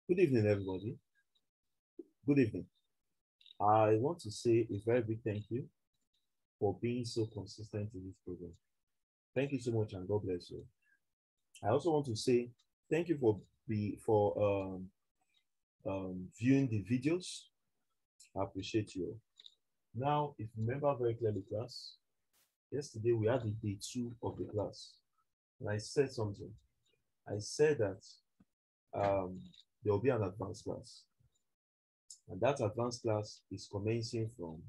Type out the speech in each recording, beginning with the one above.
Good evening, everybody. Good evening. I want to say a very big thank you for being so consistent in this program. Thank you so much, and God bless you. I also want to say thank you for viewing the videos. I appreciate you. Now, if you remember very clearly, class, yesterday we had the day 2 of the class, and I said something. I said that there will be an advanced class, and that advanced class is commencing from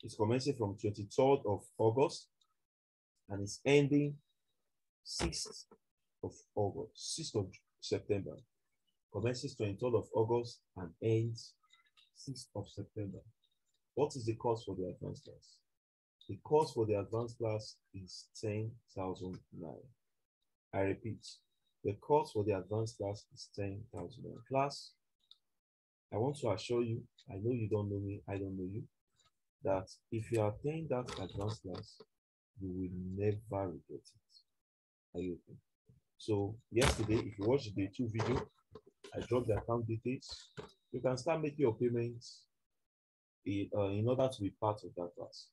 23rd of August and it's ending 6th of August, 6th of September. Commences 23rd of August and ends 6th of September. What is the cost for the advanced class? The cost for the advanced class is 10,000 naira. I repeat, the cost for the advanced class is 10,000 naira. Class, I want to assure you, I know you don't know me, I don't know you, that if you attend that advanced class, you will never regret it. Are you okay? So yesterday, if you watched the day 2 video, I dropped the account details. You can start making your payments in order to be part of that class.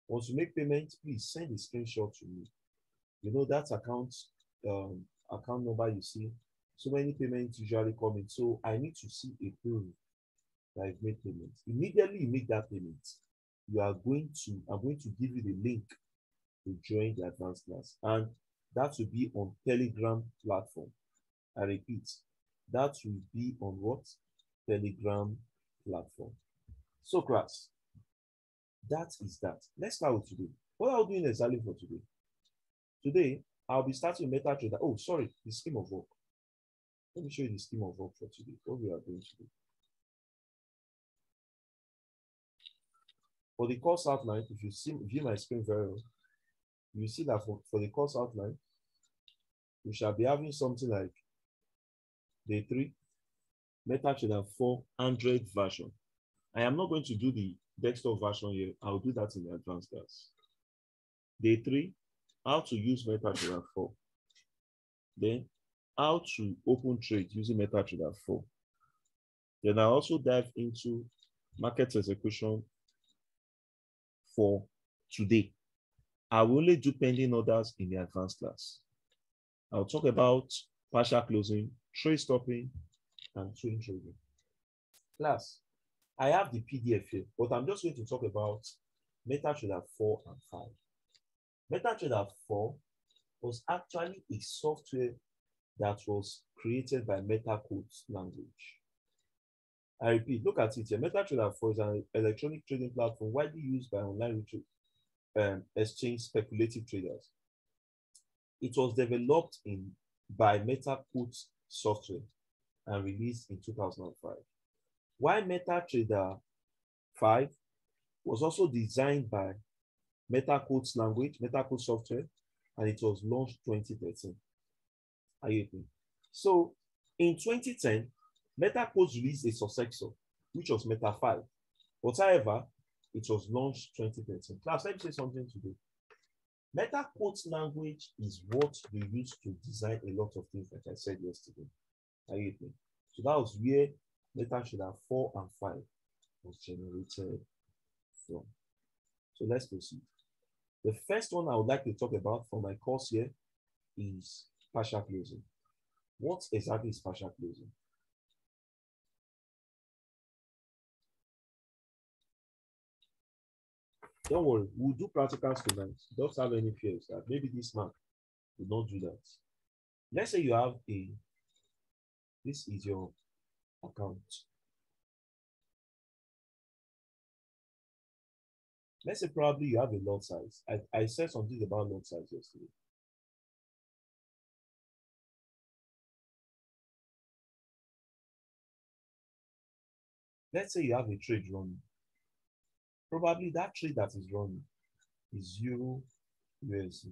Once you make payments, please send a screenshot to me. You know that account number you see, so many payments usually come in. So I need to see a proof that I've made payments. Immediately you make that payment, I'm going to give you the link to join the advanced class. And that will be on Telegram platform. I repeat, that will be on what? Telegram platform. So class, that is that. Let's start with today. What are we doing exactly for today? Today, I'll be starting with MetaTrader. Oh, sorry, the scheme of work. Let me show you the scheme of work for today. What we are doing today. For the course outline, if you view my screen very well, you see that for the course outline, we shall be having something like day 3, MetaTrader 4 Android version. I am not going to do the desktop version here. I'll do that in the advanced class. Day 3, how to use MetaTrader 4. Then, how to open trade using MetaTrader 4. Then I also dive into market execution for today. I will only do pending orders in the advanced class. I'll talk about partial closing, trade stopping, and swing trading. Class, I have the PDF here, but I'm just going to talk about MetaTrader 4 and 5. MetaTrader 4 was actually a software that was created by MetaQuotes language. I repeat, look at it here. MetaTrader 4 is an electronic trading platform widely used by online exchange speculative traders. It was developed by MetaQuotes software and released in 2005. While MetaTrader 5 was also designed by MetaQuotes language, MetaQuotes software, and it was launched 2013. Are you with me? So in 2010, MetaQuotes released a successor, which was Meta 5. But however, it was launched 2013. Class, let me say something today. MetaQuotes language is what they use to design a lot of things, like I said yesterday. Are you with me? So that was where MetaTrader 4 and 5 was generated from. So let's proceed. The first one I would like to talk about for my course here is partial closing. What exactly is partial closing? Don't worry, we'll do practicals tonight. Don't have any fears that maybe this man will not do that. Let's say you have this is your account. Let's say probably you have a lot size. I said something about lot size yesterday. Let's say you have a trade running. Probably that trade that is running is Euro USD.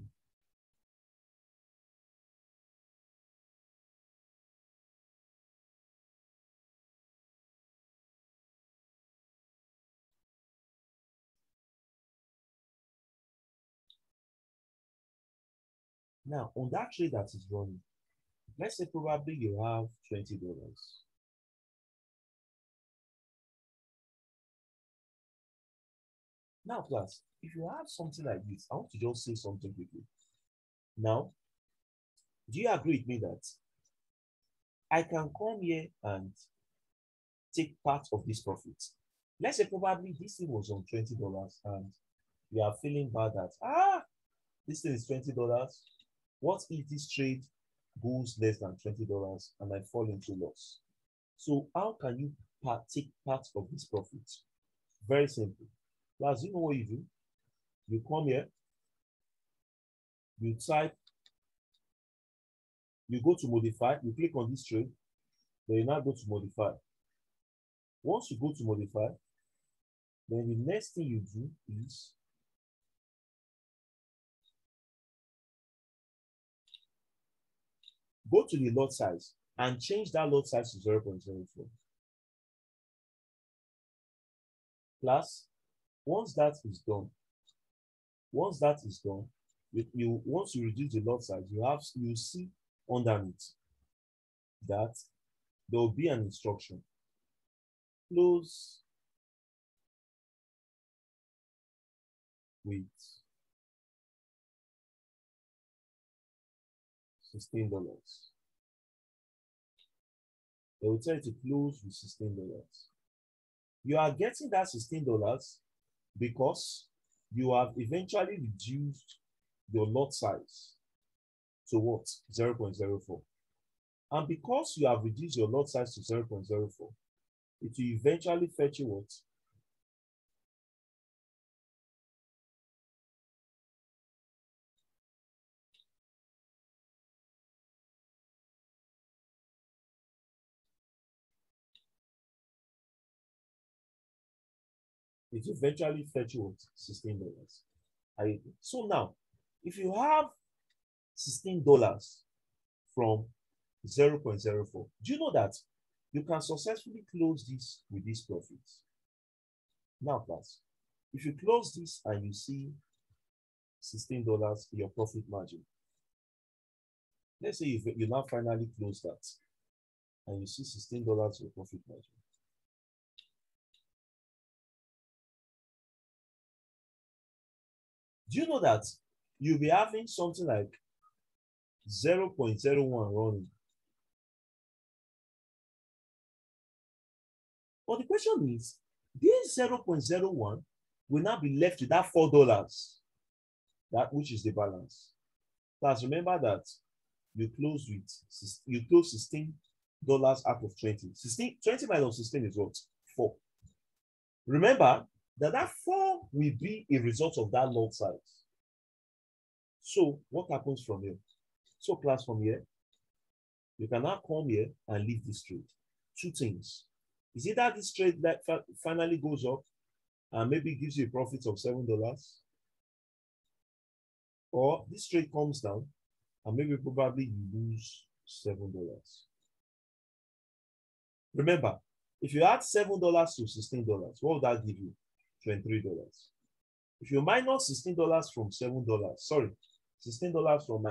Now, on that trade that is running, Let's say probably you have $20. Now, class, if you have something like this, I want to just say something quickly. Now, do you agree with me that I can come here and take part of this profit? Let's say probably this thing was on $20 and you are feeling bad that, this thing is $20. What if this trade goes less than $20 and I fall into loss? So how can you take part of this profit? Very simple. Plus, you know what you do? You come here, you type, you go to modify, you click on this trade, then you now go to modify. Once you go to modify, then the next thing you do is go to the lot size and change that lot size to 0.04. Plus, once that is done, once you reduce the lot size, you see underneath that there will be an instruction. Close with $16. They will tell you to close with $16. You are getting that $16 because you have eventually reduced your lot size to what? 0.04. And because you have reduced your lot size to 0.04, it will eventually fetch you what? It will eventually fetch you what? $16. So now, if you have $16 from 0.04, do you know that you can successfully close this with this profit? Now, class, if you close this and you see $16 your profit margin, let's say you now finally close that and you see $16 your profit margin. Do you know that you'll be having something like 0.01 running? But the question is, this 0.01 will now be left with that $4, that which is the balance. Plus, remember that you close $16 out of 20. 20 minus 16 is what? 4. Remember that 4 will be a result of that lot size. So what happens from here? So class, from here, you can now come here and leave this trade. Two things. Is it that this trade that finally goes up and maybe gives you a profit of $7? Or this trade comes down and maybe probably you lose $7. Remember, if you add $7 to $16, what would that give you? $23. If you minus $16 from $7, sorry, $16 from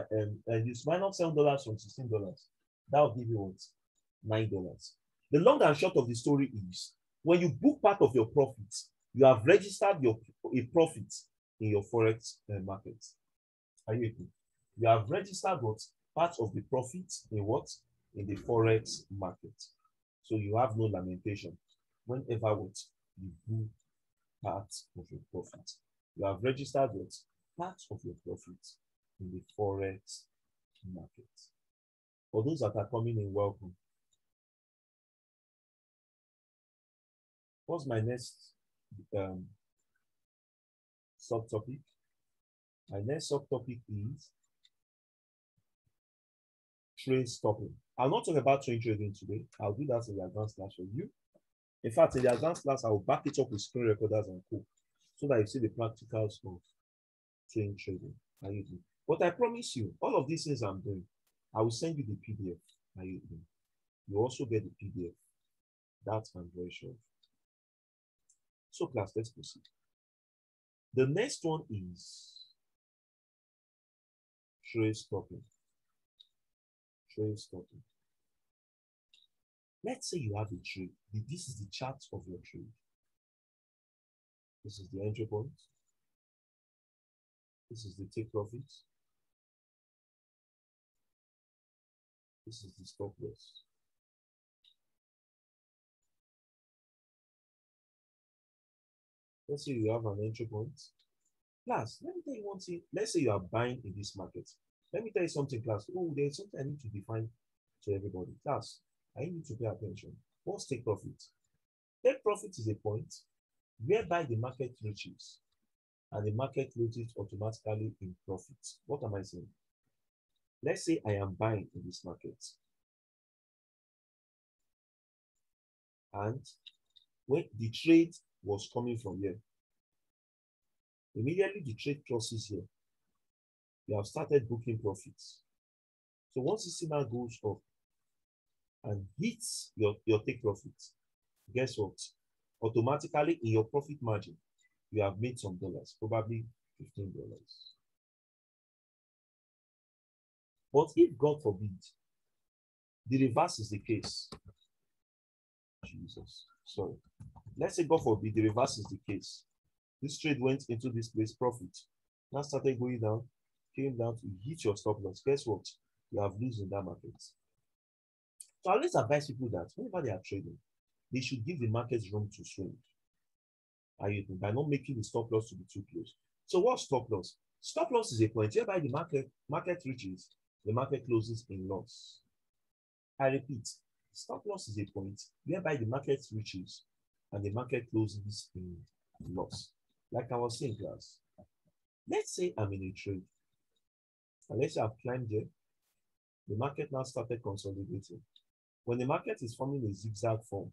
you minus $7 from $16, that will give you what? $9. The long and short of the story is, when you book part of your profits, you have registered a profit in your forex market. Are you with me? You have registered what? Part of the profit in what? In the forex market. So you have no lamentation whenever what? You book part of your profit. You have registered what? Part of your profit in the forex market. For those that are coming in, welcome. What's my next subtopic? My next subtopic is trade stopping. I'll not talk about trade trading today. I'll do that in the advanced class for you. In fact, in the advanced class, I will back it up with screen recorders and co, so that you see the practicals of trade trading. But I promise you, all of these things I'm doing, I will send you the PDF. You also get the PDF. That's I'm very sure. So class, let's proceed. The next one is trade stopping. trade stopping. Let's say you have a trade. This is the chart of your trade. This is the entry point. This is the take profit. This is the stop loss. Let's say you have an entry point. Class, let me tell you one thing. Let's say you are buying in this market. Let me tell you something, class. Oh, there's something I need to define to everybody. Class, I need to pay attention. What's take profit? Take profit is a point whereby the market reaches and the market closes automatically in profit. What am I saying? Let's say I am buying in this market. And when the trade was coming from here, immediately the trade crosses here. You have started booking profits. So once the signal goes up and hits your take profit, guess what? Automatically in your profit margin, you have made some dollars, probably $15. But if, God forbid, the reverse is the case, Jesus, sorry. Let's say, God forbid, the reverse is the case. This trade went into this place, profit. Now started going down, came down to hit your stop loss. Guess what? You have lose in that market. So I always advise people that whenever they are trading, they should give the market room to swing. By not making the stop loss to be too close. So what's stop loss? Stop loss is a point whereby the market reaches, the market closes in loss. I repeat, stop loss is a point whereby the market reaches and the market closes in loss. Like I was saying, class, let's say I'm in a trade, and let's say I've climbed there. The market now started consolidating. When the market is forming a zigzag form,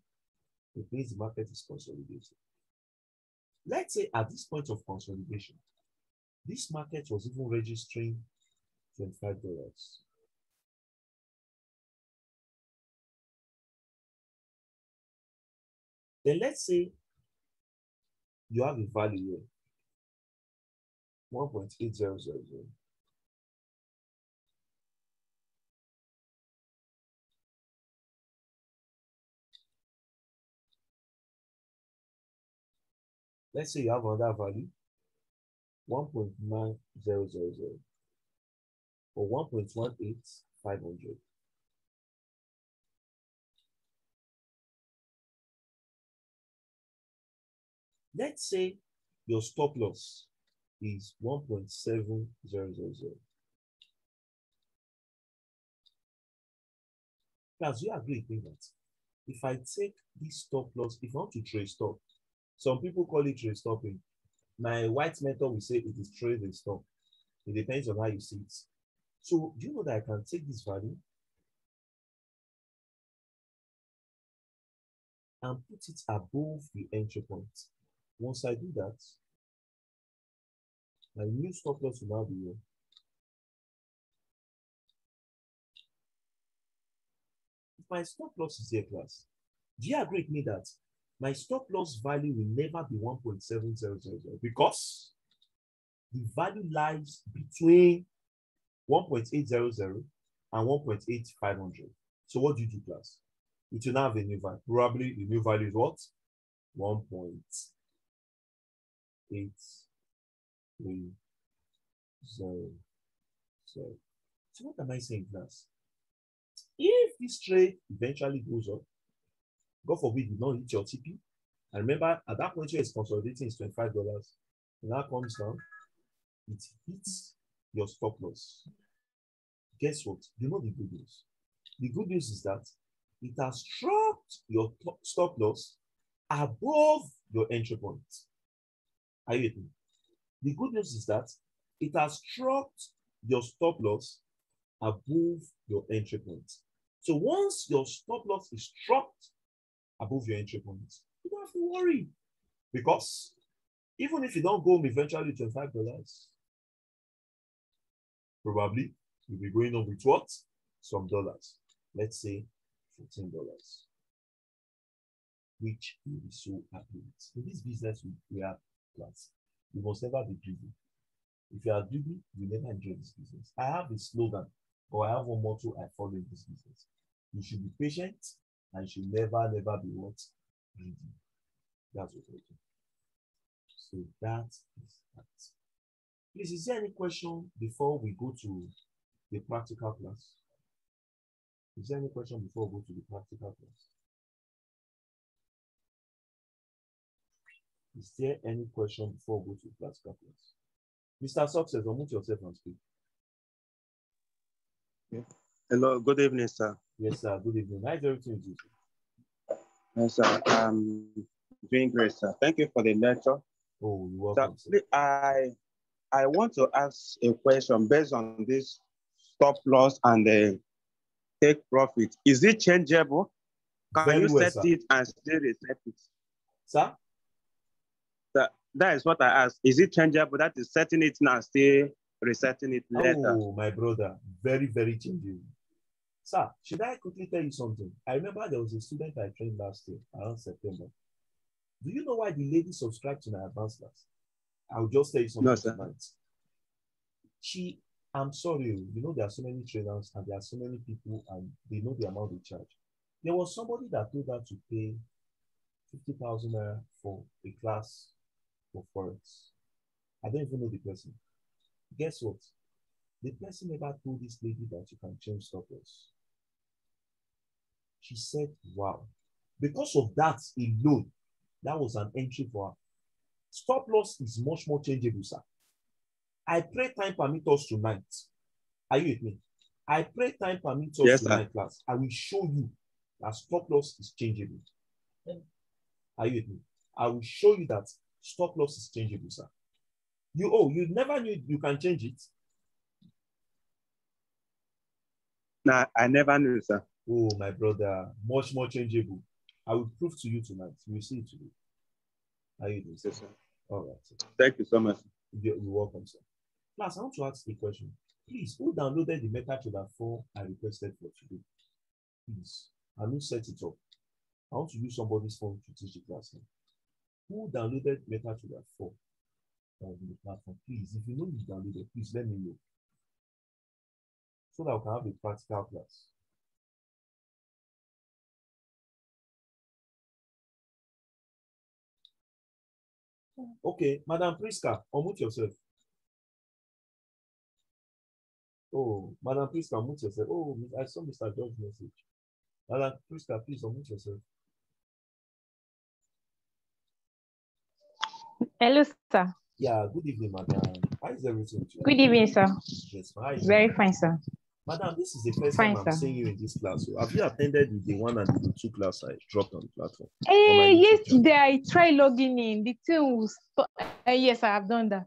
it means the market is consolidating. Let's say at this point of consolidation, this market was even registering $25. Then let's say you have a value here, 1.8000. Let's say you have another value, 1.9000 or 1.18500. Let's say your stop loss is 1.7000. Guys, you agree with that? If I take this stop loss, if I want to trade stop, some people call it trade stopping. My white method will say it is trade and stop. It depends on how you see it. So do you know that I can take this value and put it above the entry point? Once I do that, my new stop loss will now be here. If my stop loss is here, class, do you agree with me that my stop loss value will never be 1.7000 because the value lies between 1.800 and 1.8500. So what do you do, class? It will now have a new value. Probably the new value is what? 1.8300. So what am I saying, class? If this trade eventually goes up, God forbid you don't hit your TP, and remember at that point where it's consolidating is $25, and that comes down, it hits your stop loss. Guess what? You know the good news. The good news is that it has struck your stop loss above your entry point. Are you with me? The good news is that it has struck your stop loss above your entry point. So once your stop loss is struck above your entry point, you don't have to worry. Because even if you don't go home eventually $25, probably you'll be going on with what? Some dollars. Let's say $14. Which you'll be so happy with. In this business, we have plans. You must never be greedy. If you are greedy, you never enjoy this business. I have a slogan But I have one motto I follow in this business. You should be patient and you should never be what? Greedy. That's what I do. So that is that. Please, is there any question before we go to the practical class? Is there any question before we go to the practical class? Is there any question before we go to the practical class? Mr. Success, unmute yourself and speak. Yeah. Hello, good evening, sir. Yes, sir. Good evening. How is everything with you? Yes, sir. I'm doing great, sir. Thank you for the lecture. Oh, you're welcome, sir. I want to ask a question based on this stop loss and the take profit. Is it changeable? Can you set it and still reset it? Sir? That is what I asked. Is it changeable? That is setting it now, still resetting it later. Oh, my brother. Very, very changeable. Sir, should I quickly tell you something? I remember there was a student I trained last year, around September. Do you know why the lady subscribed to my advanced class? I'll just tell you something tonight. I'm sorry, you know, there are so many trainers and there are so many people and they know the amount they charge. There was somebody that told her to pay 50,000 naira for a class for Forex. I don't even know the person. Guess what? The person never told this lady that you can change stop loss. She said, wow. Because of that alone, that was an entry for her. Stop loss is much more changeable, sir. I pray time permit us tonight. Are you with me? I pray time permit us tonight, class. I will show you that stop loss is changeable. Are you with me? I will show you that stop loss is changeable, sir. You never knew you can change it? No, I never knew, sir. Oh, my brother, much more changeable. I will prove to you tonight. You will see it today. Are you with me, sir? All right. Sir. Thank you so much. You're welcome, sir. Class, I want to ask a question. Please, who downloaded the MetaTrader 4 I requested for today? Please, I will set it up. I want to use somebody's phone to teach the class now. Who downloaded MetaTrader 4 on the platform? Please, if you know you downloaded, please let me know. So that we can have a practical class. Okay, Madam Priska, unmute yourself. Oh, Madam Priska, unmute yourself. Oh, I saw Mr. George's message. Madam Priska, please unmute yourself. Hello, sir. Yeah, good evening, madam. How is everything? Good evening, sir. Yes, very fine, sir. Madam, this is the first time I'm seeing you in this class. So have you attended the 1 and the 2 class I dropped on the platform? Yesterday I tried logging in. The thing was yes, I have done that.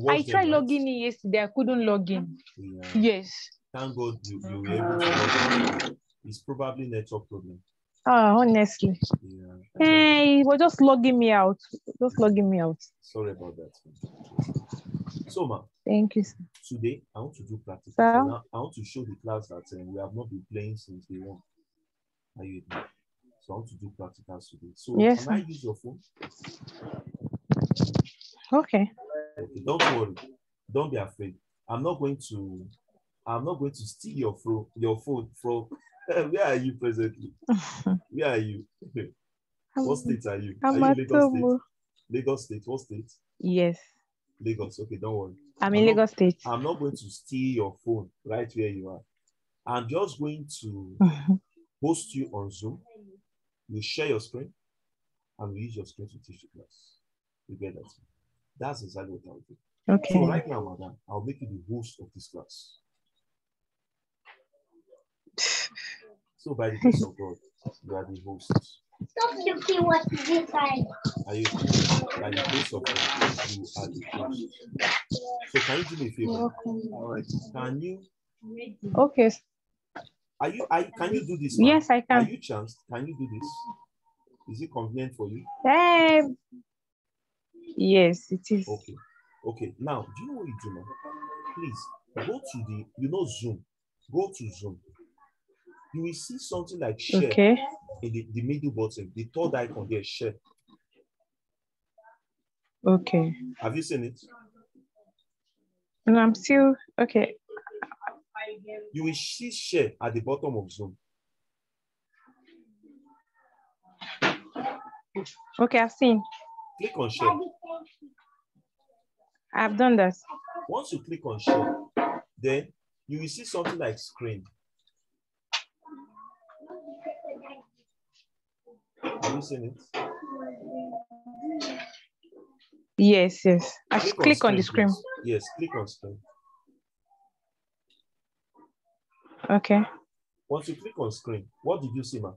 I tried logging in yesterday. I couldn't log in. Yeah. Yes. Thank God you were able to log in. It's probably network problem. Honestly. Yeah. It was just logging me out. Sorry about that. So, ma'am. Thank you, sir. Today, I want to do practice. I want to show the class that we have not been playing since day 1. Are you with me? So I want to do practicals today. So yes, can I use your phone? Okay. Okay, don't worry. Don't be afraid. I'm not going to steal your phone from where are you presently? Where are you? What state are you? Are you in Lagos State? Lagos State. What state? Yes. Lagos. Okay, don't worry. I'm in Lagos State. I'm not going to steal your phone right where you are. I'm just going to host you on Zoom. You share your screen and we use your screen to teach the class. You get that? That's exactly what I'll do. Okay. So right now, madam, I'll make you the host of this class. So by the grace of God, you are the host. Stop looking what is inside. Are you by the grace of God, you are the host. So can you do me a favor? All right. Can you? Okay. Can you do this? Yes, I can. Are you chanced? Can you do this? Is it convenient for you? Yes, it is. Okay. Okay. Now, do you know what you do now? Please go to Zoom. Go to Zoom. You will see something like share in the middle button, the third icon there, share. Okay. Have you seen it? No, I'm still okay. You will see share at the bottom of Zoom. Okay, I've seen. Click on share. I've done that. Once you click on share, then you will see something like screen. Have you seen it? Yes, yes. I should click on the screen. Please. Yes, click on screen. Okay. Once you click on screen, what did you see, ma'am?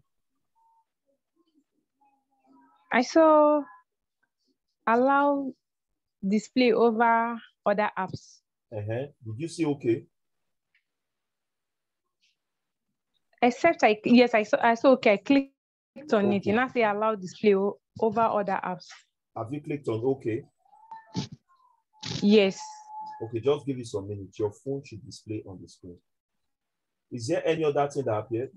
I saw allow display over other apps. Did you see okay? Except I saw okay. I clicked on it. You now say allow display over other apps. Have you clicked on okay? Yes. Okay, just give it some minutes. Your phone should display on the screen. Is there any other thing that appeared?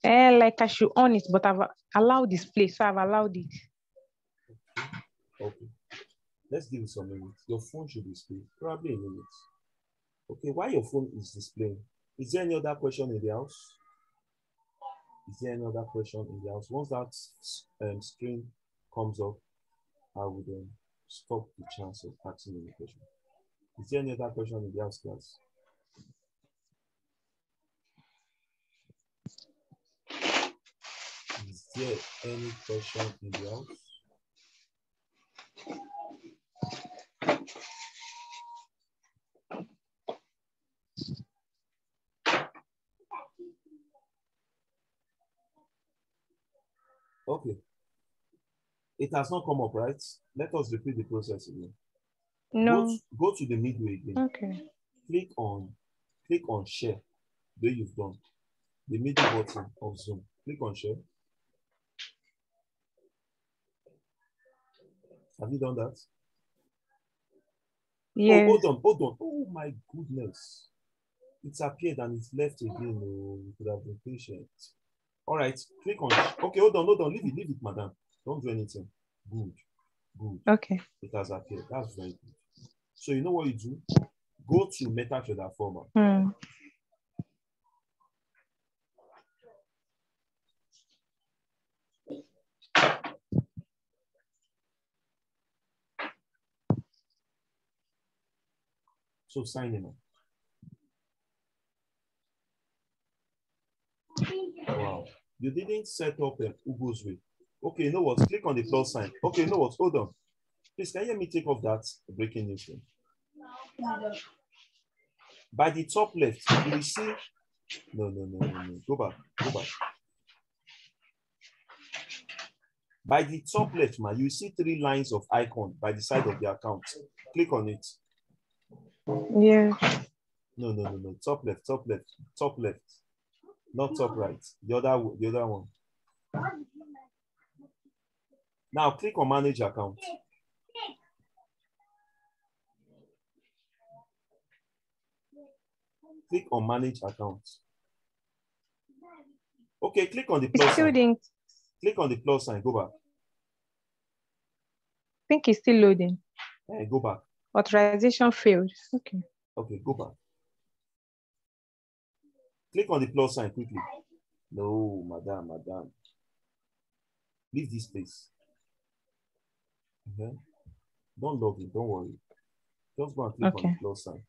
Like I should on it, but I've allowed display, so I've allowed it. Okay. Let's give it some minutes. Your phone should display, probably a minute. Okay, while your phone is displaying, is there any other question in the house? Is there any other question in the house? Once that screen comes up, I would stop the chance of asking any question. Is there any other question in the house, class? Is there any question in the house? Okay. It has not come up, right? Let us repeat the process again. No. Go to the midway again. Okay. Click on share. There you've done. The middle button of Zoom. Click on share. Have you done that? Yes. Oh, hold on. Oh my goodness. It's appeared and it's left again. Oh, you could have been patient. All right, click on. Okay, hold on. Leave it, madam. Don't do anything. Good. Okay. It has appeared. That's very good. So you know what you do? Go to MetaTrader format. So sign in. Wow. You didn't set up Ugo's way. Okay, you know what? Click on the plus sign. Okay, you know what? Hold on. Please, can you hear me take off that breaking news thing? By the top left, you will see. No. Go back. By the top left, man, you see 3 lines of icon by the side of the account. Click on it. Yeah. No. Top left. Not top right. The other one. Now click on manage account. Click on manage account. Okay, click on the plus sign. Click on the plus sign. Go back. I think it's still loading. Go back. Authorization failed. Okay. Okay, go back. Click on the plus sign quickly. No, madam. Leave this place. Don't log in, don't worry. Just go and click on the plus sign.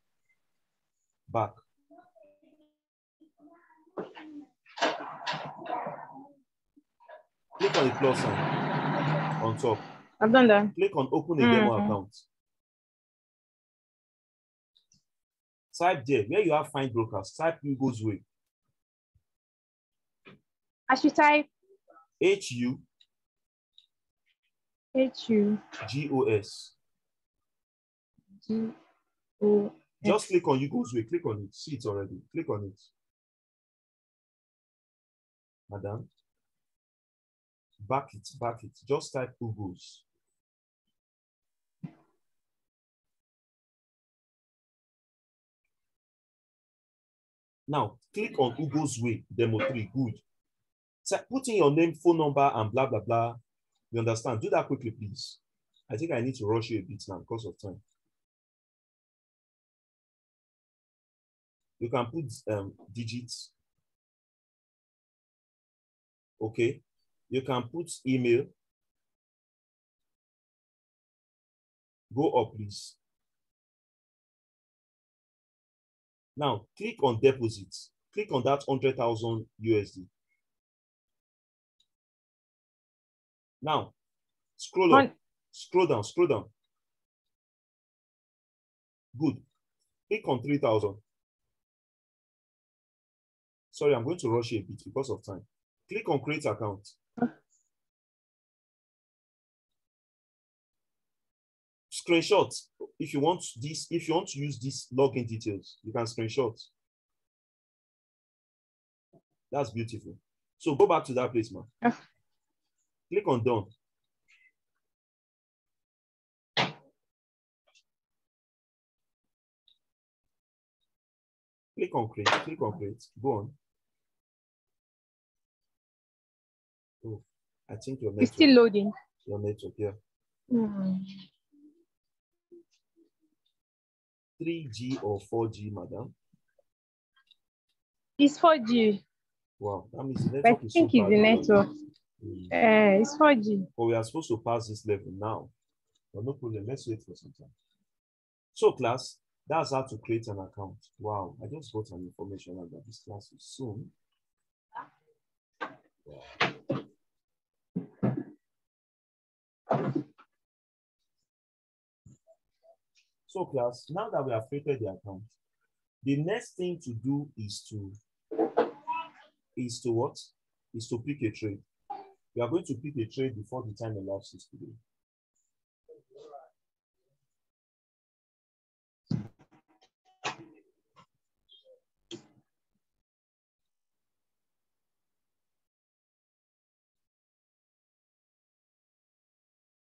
Back. Click on the plus sign on top. I've done that. Click on open a demo account. Type there, where you have find brokers, type Ugo's way. I should type HU GOS. Just click on Ugo's way. Click on it. See it already. Click on it. Madam. Back it. Just type Ugo's. Now, click on Ugo's way, demo 3. Good. So put in your name, phone number, and blah, blah, blah. You understand? Do that quickly, please. I think I need to rush you a bit now because of time. You can put digits. Okay. You can put email. Go up, please. Now, click on deposits. Click on that 100,000 USD. Now, scroll up. Scroll down, scroll down. Good. Click on 3,000. Sorry, I'm going to rush you a bit because of time. Click on create account. Screenshot. If you want this, if you want to use these login details, you can screenshot. That's beautiful. So go back to that place, man. Click on done. Click on create. Click on create. Go on. Oh, I think your network. It's still loading. Your network, yeah. 3G or 4G, madam? It's 4G. Wow, that means the network is so bad. I think it's the network. It's 4G. But we are supposed to pass this level now. But no problem, let's wait for some time. So class, that's how to create an account. Wow, I just got an information that this class is soon. Wow. So class, now that we have created the account, the next thing to do is to what? Is to pick a trade. We are going to pick a trade before the time elapses today.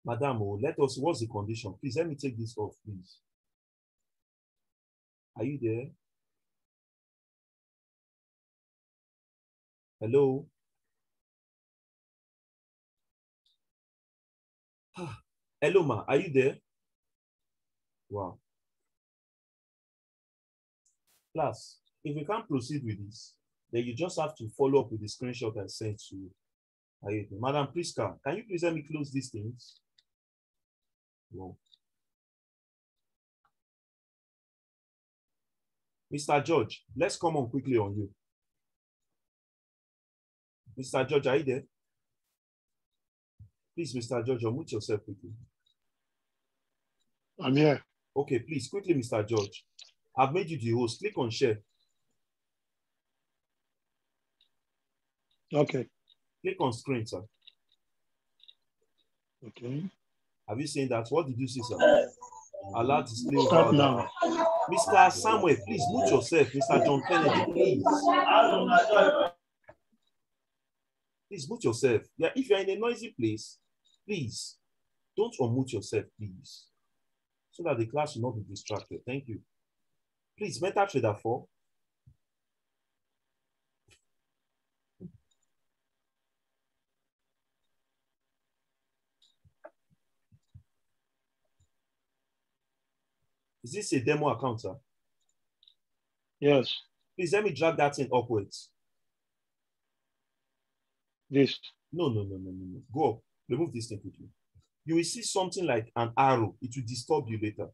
Madam, let us, what's the condition? Please, let me take this off, please. Are you there? Hello? Hello, ma, are you there? Wow. Class, if we can't proceed with this, then you just have to follow up with the screenshot I sent to you. Madam Priska, can you please let me close these things? No. Mr. George, let's come on quickly on you. Mr. George, are you there? Please, Mr. George, unmute yourself quickly. I'm here. Okay, please, quickly, Mr. George. I've made you the host. Click on share. Okay. Click on screen, sir. Okay. Have you seen that? What did you see, sir? Allow display. Start now. Mr. Samuel, please mute yourself. Mr. John Kennedy, please. Please mute yourself. Yeah, if you're in a noisy place, please don't unmute yourself, please, so that the class will not be distracted. Thank you. Please, MetaTrader 4. Is this a demo account, sir? Yes. Please let me drag that in upwards. This. No. Go up. Remove this thing quickly. You will see something like an arrow. It will disturb you later.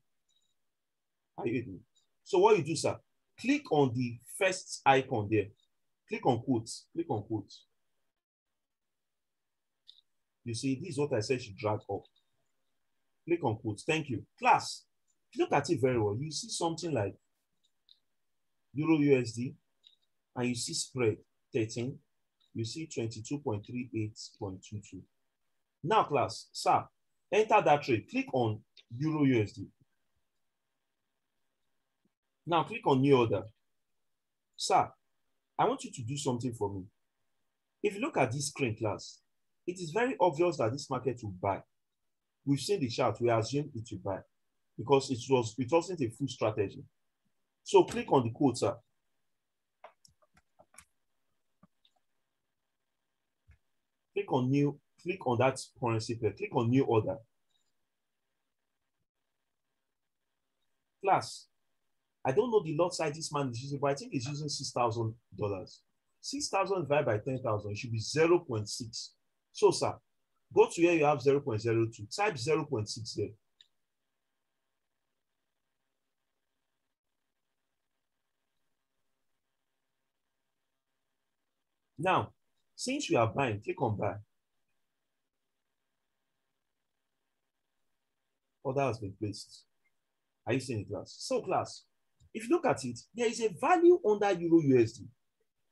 Are you with me? So what you do, sir, click on the first icon there. Click on quotes. Click on quotes. You see, this is what I said you drag up. Click on quotes. Thank you. Class, look at it very well. You see something like Euro USD, and you see spread 13. You see 22.38.22. Now, class, sir, enter that trade. Click on Euro USD. Now, click on new order. Sir, I want you to do something for me. If you look at this screen, class, it is very obvious that this market will buy. We've seen the chart. We assume it will buy because it wasn't a full strategy. So click on the quote, sir. Click on new, click on that currency pair, click on new order. Class, I don't know the lot size this man is using, but I think he's using $6,000. 6,000 divided by 10,000, it should be 0.6. So, sir, go to here, you have 0.02. Type 0.6 there. Now, since you are buying, click on buy. Order has been placed. Are you seeing it, class? So, class, if you look at it, there is a value under Euro USD.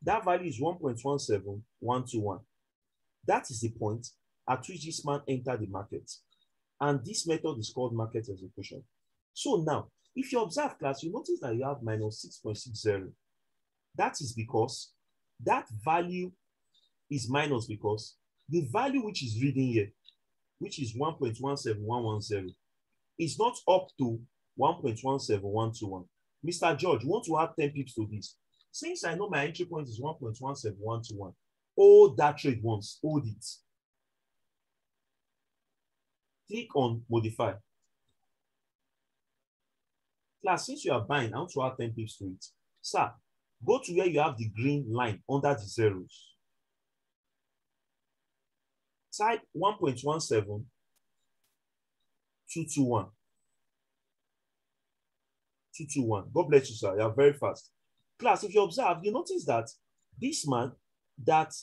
That value is 1.17121. That is the point at which this man entered the market. And this method is called market execution. So now, if you observe, class, you notice that you have minus 6.60. That is because that value is minus because the value which is reading here, which is 1.17110, is not up to 1.17121. Mr. George, you want to add 10 pips to this. Since I know my entry point is 1.17121, hold that trade once, hold it. Click on modify. Class, since you are buying, I want to add 10 pips to it. Sir, go to where you have the green line under the zeros. Type 1.17221. God bless you, sir. You are very fast. Class, if you observe, you notice that this man, that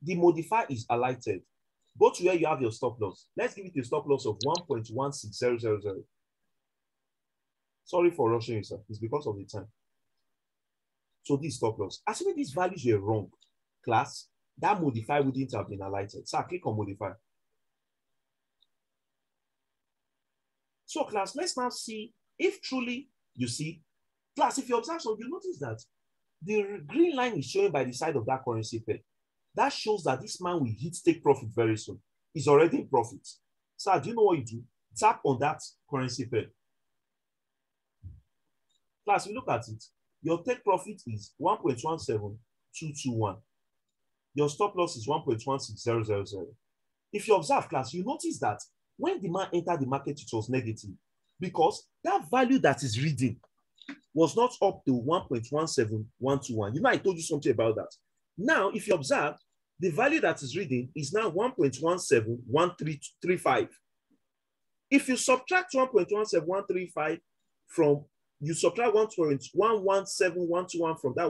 the modifier is highlighted. Go to where you have your stop loss. Let's give it a stop loss of 1.16000. Sorry for rushing you, sir. It's because of the time. So this stop loss. Assuming these values were wrong, class, that modifier wouldn't have been highlighted. So click on modify. So class, let's now see if truly you see. Class, if you observe something, you notice that the green line is showing by the side of that currency pair. That shows that this man will hit take profit very soon. He's already in profit. So do you know what you do? Tap on that currency pair. Class, you look at it. Your take profit is 1.17221. Your stop loss is 1.16000. If you observe, class, you notice that when the man entered the market, it was negative because that value that is reading was not up to 1.17121. You know, I told you something about that. Now, if you observe, the value that is reading is now 1.171335. If you subtract 1.17135 from, you subtract 1.11721 from that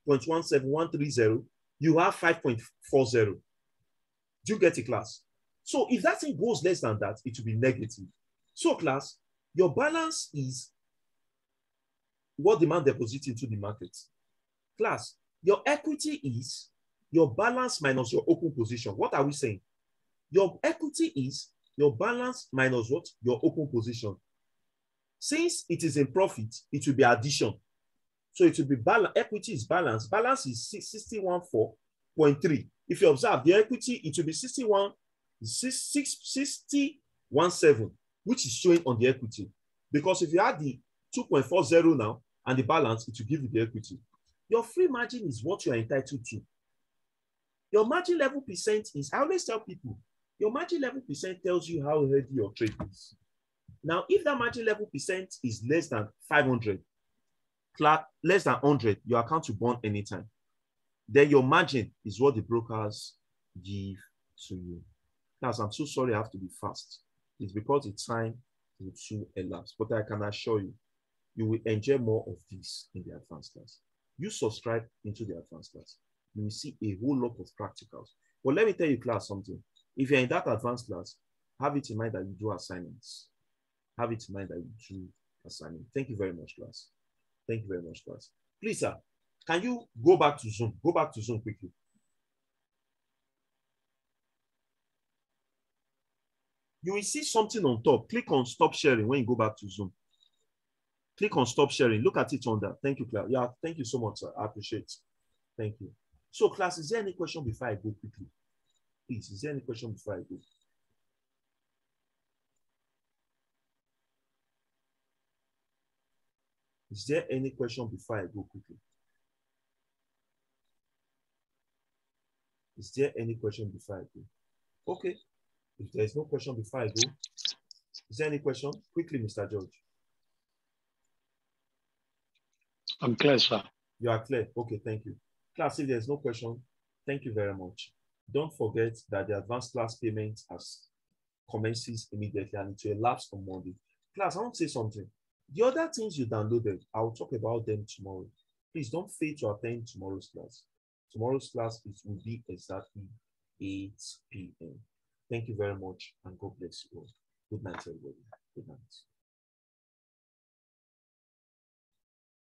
1.17130, you have 5.40. Do you get it, class? So if that thing goes less than that, it will be negative. So, class, your balance is what the man deposits into the market. Class, your equity is your balance minus your open position. What are we saying? Your equity is your balance minus what? Your open position. Since it is in profit, it will be addition. So it will be balance. Equity is balance. Balance is 614.3. If you observe the equity, it will be 6017, which is showing on the equity. Because if you add the 2.40 now and the balance, it will give you the equity. Your free margin is what you are entitled to. Your margin level percent is, I always tell people, your margin level percent tells you how healthy your trade is. Now, if that margin level percent is less than 500, less than 100, your account will burn anytime. Then your margin is what the brokers give to you. Guys, I'm so sorry I have to be fast. It's because the time will soon elapse. But I can assure you, you will enjoy more of this in the advanced class. You subscribe into the advanced class. You will see a whole lot of practicals. But let me tell you, class, something. If you're in that advanced class, have it in mind that you do assignments. Have it in mind that you do assignments. Thank you very much, class. Thank you very much, class. Please, sir, can you go back to Zoom? Go back to Zoom quickly. You will see something on top. Click on stop sharing when you go back to Zoom. Click on stop sharing. Look at it under. Thank you, class. Yeah, thank you so much, sir. I appreciate it. Thank you. So, class, is there any question before I go quickly? Please, is there any question before I go? Is there any question before I go quickly? Is there any question before I go? Okay. If there is no question before I go, is there any question? Quickly, Mr. George. I'm clear, sir. You are clear. Okay, thank you. Class, if there's no question, thank you very much. Don't forget that the advanced class payment commences immediately and it will elapse on Monday. Class, I want to say something. The other things you downloaded, I'll talk about them tomorrow. Please don't fail to attend tomorrow's class. Tomorrow's class will be exactly 8 p.m. Thank you very much and God bless you all. Good night, everybody. Good night.